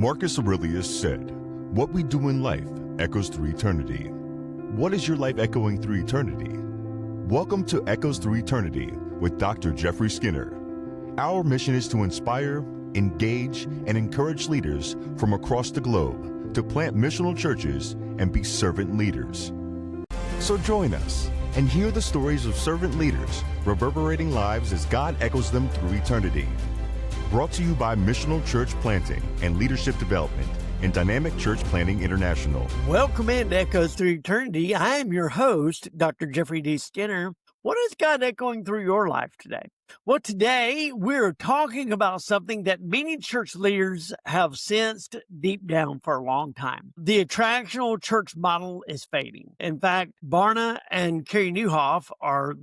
Marcus Aurelius said, "What we do in life echoes through eternity." What is your life echoing through eternity? Welcome to Echoes Through Eternity with Dr. Jeffrey Skinner. Our mission is to inspire, engage, and encourage leaders from across the globe to plant missional churches and be servant leaders. So join us and hear the stories of servant leaders reverberating lives as God echoes them through eternity. Brought to you by Missional Church Planting and Leadership Development and Dynamic Church Planting International. Welcome in to Echoes Through Eternity. I am your host, Dr. Jeffrey D. Skinner. What is God echoing through your life today? Well, today we're talking about something that many church leaders have sensed deep down for a long time. The Attractional Church model is fading. In fact, Barna and Carey Nieuwhof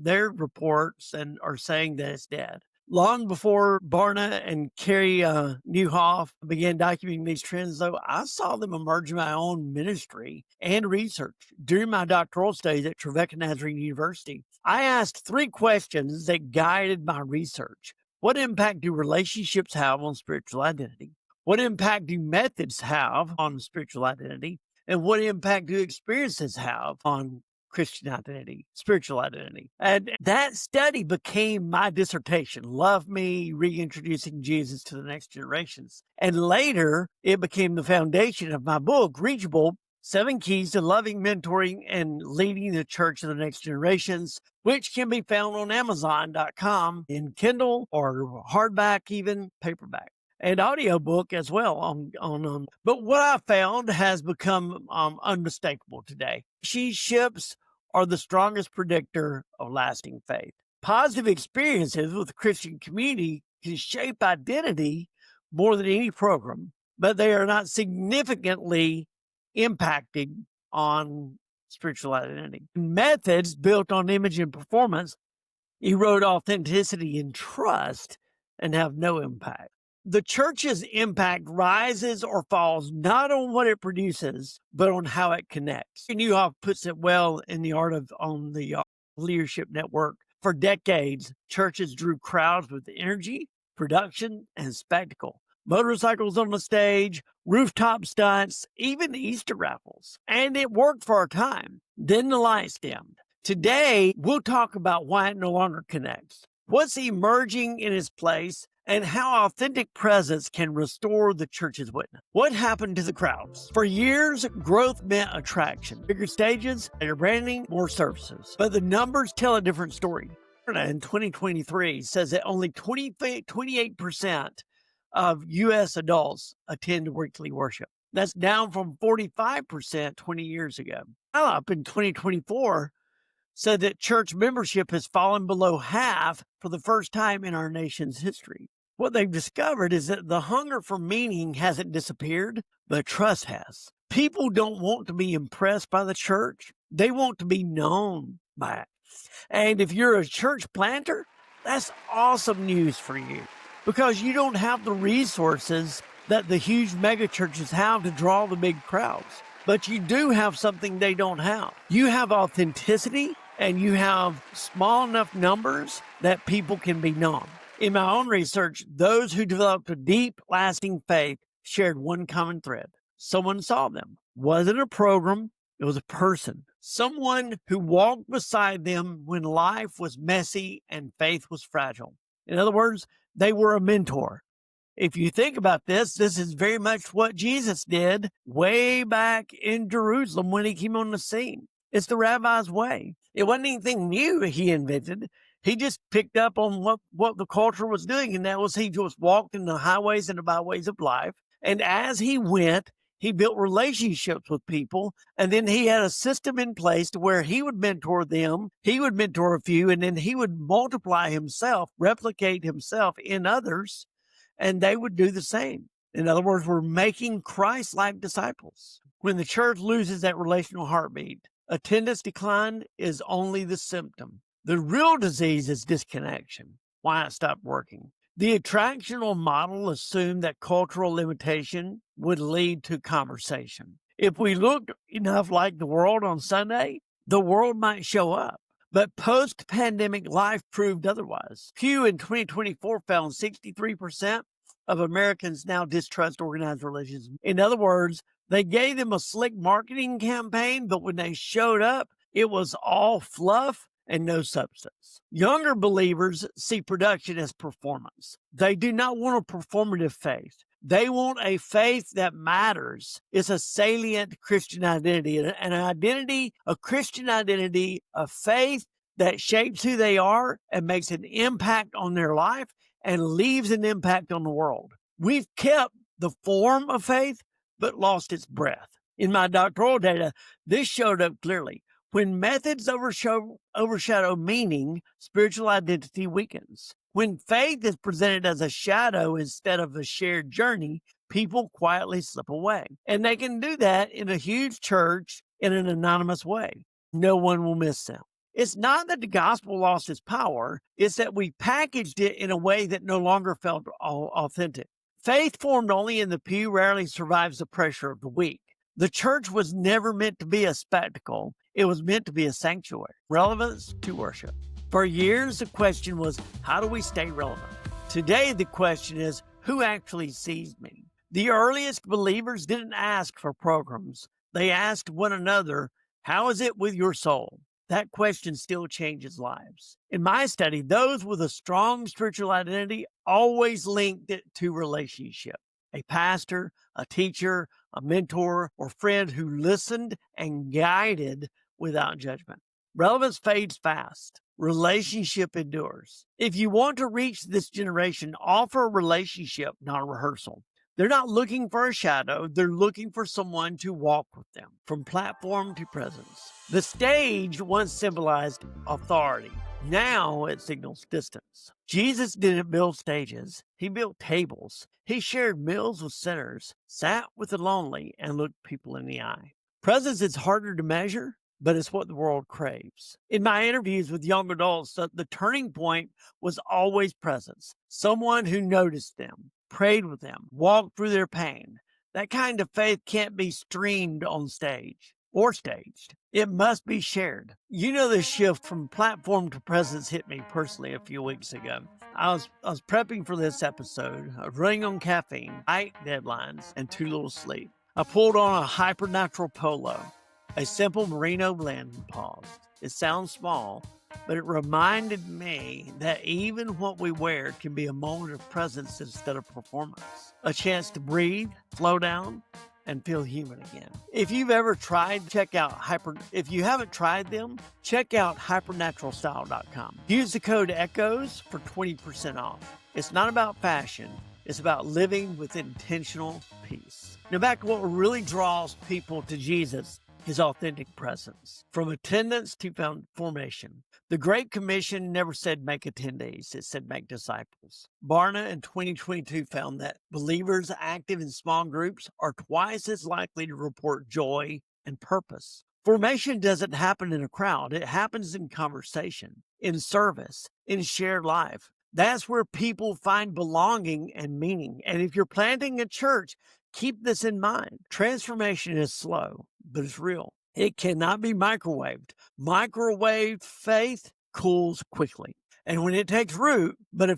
their reports and are saying that it's dead. Long before Barna and Carey Nieuwhof began documenting these trends, though, I saw them emerge in my own ministry and research. During my doctoral studies at Trevecca Nazarene University, I asked 3 questions that guided my research. What impact do relationships have on spiritual identity? What impact do methods have on spiritual identity? And what impact do experiences have on Christian identity, spiritual identity? And that study became my dissertation, Love Me, Reintroducing Jesus to the Next Generations. And later, it became the foundation of my book, Reachable, 7 Keys to Loving, Mentoring, and Leading the Church of the Next Generations, which can be found on Amazon.com in Kindle or hardback, even paperback, and audiobook as well. But what I found has become unmistakable today. Relationships are the strongest predictor of lasting faith. Positive experiences with the Christian community can shape identity more than any program, but they are not significantly impacting on spiritual identity. Methods built on image and performance erode authenticity and trust and have no impact. The church's impact rises or falls not on what it produces, but on how it connects. Nieuwhof puts it well in the on the Leadership Network. For decades, churches drew crowds with energy, production, and spectacle. Motorcycles on the stage, rooftop stunts, even Easter raffles. And it worked for a time. Then the lights dimmed. Today, we'll talk about why it no longer connects, what's emerging in its place, and how authentic presence can restore the church's witness. What happened to the crowds? For years, growth meant attraction. Bigger stages, better branding, more services. But the numbers tell a different story. In 2023 says that only 28% of U.S. adults attend weekly worship. That's down from 45% 20 years ago. Up in 2024 said that church membership has fallen below half for the first time in our nation's history. What they've discovered is that the hunger for meaning hasn't disappeared, but trust has. People don't want to be impressed by the church. They want to be known by it. And if you're a church planter, that's awesome news for you, because you don't have the resources that the huge megachurches have to draw the big crowds. But you do have something they don't have. You have authenticity, and you have small enough numbers that people can be known. In my own research, those who developed a deep, lasting faith shared one common thread. Someone saw them. Wasn't a program, it was a person. Someone who walked beside them when life was messy and faith was fragile. In other words, they were a mentor. If you think about this is very much what Jesus did way back in Jerusalem when he came on the scene. It's the rabbi's way. It wasn't anything new he invented. He just picked up on what the culture was doing, and that was he just walked in the highways and the byways of life. And as he went, he built relationships with people, and then he had a system in place to where he would mentor them, he would mentor a few, and then he would multiply himself, replicate himself in others, and they would do the same. In other words, we're making Christ-like disciples. When the church loses that relational heartbeat, attendance decline is only the symptom. The real disease is disconnection. Why it stopped working? The attractional model assumed that cultural limitation would lead to conversation. If we looked enough like the world on Sunday, the world might show up. But post-pandemic life proved otherwise. Pew in 2024 found 63% of Americans now distrust organized religions. In other words, they gave them a slick marketing campaign, but when they showed up, it was all fluff and no substance. Younger believers see production as performance. They do not want a performative faith. They want a faith that matters. It's a salient Christian identity, an identity, a Christian identity, a faith that shapes who they are and makes an impact on their life and leaves an impact on the world. We've kept the form of faith, but lost its breath. In my doctoral data, this showed up clearly. When methods overshadow meaning, spiritual identity weakens. When faith is presented as a shadow instead of a shared journey, people quietly slip away. And they can do that in a huge church in an anonymous way. No one will miss them. It's not that the gospel lost its power, it's that we packaged it in a way that no longer felt authentic. Faith formed only in the pew rarely survives the pressure of the week. The church was never meant to be a spectacle. It was meant to be a sanctuary. Relevance to worship. For years, the question was, how do we stay relevant? Today, the question is, who actually sees me? The earliest believers didn't ask for programs. They asked one another, how is it with your soul? That question still changes lives. In my study, those with a strong spiritual identity always linked it to relationship. A pastor, a teacher, a mentor, or friend who listened and guided without judgment. Relevance fades fast. Relationship endures. If you want to reach this generation, offer a relationship, not a rehearsal. They're not looking for a shadow. They're looking for someone to walk with them, from platform to presence. The stage once symbolized authority. Now it signals distance. Jesus didn't build stages. He built tables. He shared meals with sinners, sat with the lonely, and looked people in the eye. Presence is harder to measure, but it's what the world craves. In my interviews with young adults, the turning point was always presence. Someone who noticed them, prayed with them, walked through their pain. That kind of faith can't be streamed on stage or staged. It must be shared. You know, this shift from platform to presence hit me personally a few weeks ago. I was prepping for this episode, running on caffeine, tight deadlines, and too little sleep. I pulled on a hypernatural polo, a simple merino blend, and paused. It sounds small, but it reminded me that even what we wear can be a moment of presence instead of performance. A chance to breathe, slow down, and feel human again. If you've ever tried, if you haven't tried them, check out hypernaturalstyle.com. Use the code ECHOES for 20% off. It's not about fashion. It's about living with intentional peace. Now back to what really draws people to Jesus, his authentic presence. From attendance to formation. The Great Commission never said make attendees, it said make disciples. Barna in 2022 found that believers active in small groups are twice as likely to report joy and purpose. Formation doesn't happen in a crowd, it happens in conversation, in service, in shared life. That's where people find belonging and meaning. And if you're planting a church, keep this in mind. Transformation is slow, but it's real. It cannot be microwaved. Microwave faith cools quickly. And when it takes root, but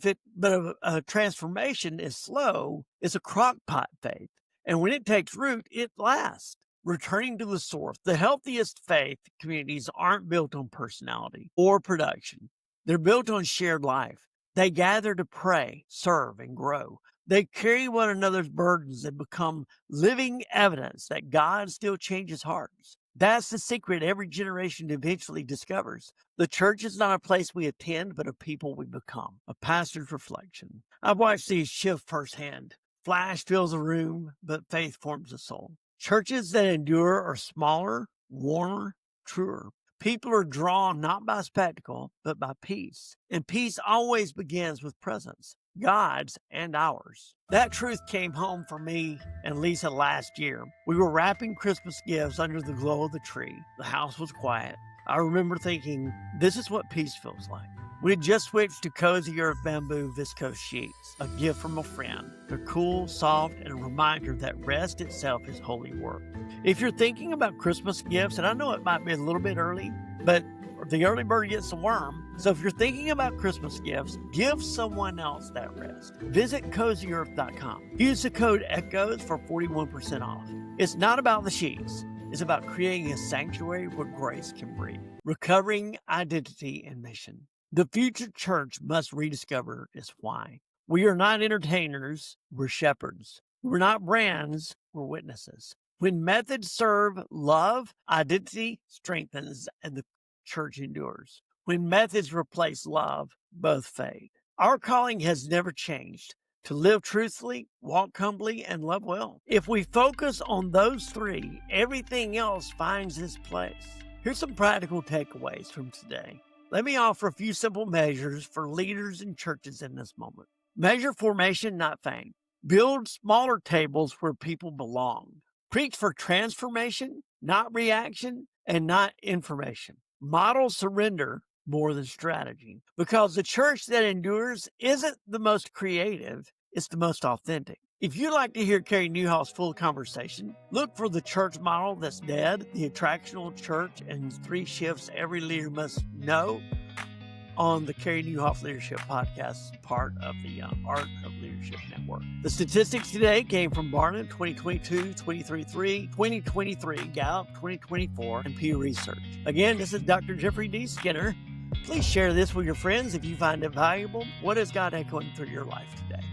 a transformation is slow, it's a crock pot faith. And when it takes root, it lasts. Returning to the source. The healthiest faith communities aren't built on personality or production. They're built on shared life. They gather to pray, serve, and grow. They carry one another's burdens and become living evidence that God still changes hearts. That's the secret every generation eventually discovers. The church is not a place we attend, but a people we become. A pastor's reflection. I've watched these shift firsthand. Flash fills a room, but faith forms a soul. Churches that endure are smaller, warmer, truer. People are drawn not by spectacle, but by peace. And peace always begins with presence. God's and ours. That truth came home for me and Lisa last year. We were wrapping Christmas gifts under the glow of the tree. The house was quiet. I remember thinking, this is what peace feels like. We had just switched to cozy earth bamboo viscose sheets, a gift from a friend. They're cool, soft, and a reminder that rest itself is holy work. If you're thinking about Christmas gifts, and I know it might be a little bit early, but the early bird gets the worm. So if you're thinking about Christmas gifts, give someone else that rest. Visit CozyEarth.com. Use the code ECHOES for 41% off. It's not about the sheets. It's about creating a sanctuary where grace can breathe. Recovering identity and mission. The future church must rediscover its why. We are not entertainers, we're shepherds. We're not brands, we're witnesses. When methods serve love, identity strengthens and the church endures. When methods replace love, both fade. Our calling has never changed: to live truthfully, walk humbly, and love well. If we focus on those three, everything else finds its place. Here's some practical takeaways from today. Let me offer a few simple measures for leaders and churches in this moment. Measure formation, not fame. Build smaller tables where people belong. Preach for transformation, not reaction, and not information. Model surrender more than strategy, because the church that endures isn't the most creative, it's the most authentic. If you'd like to hear Carey Nieuwhoff's full conversation, look for The Church Model That's Dead, The Attractional Church, and 3 Shifts Every Leader Must Know on the Carey Nieuwhoff Leadership Podcast, part of the Art of Leadership Network. The statistics today came from Barna 2022, 2023, 2023, Gallup 2024, and Pew Research. Again, this is Dr. Jeffrey D. Skinner. Please share this with your friends if you find it valuable. What is God echoing through your life today?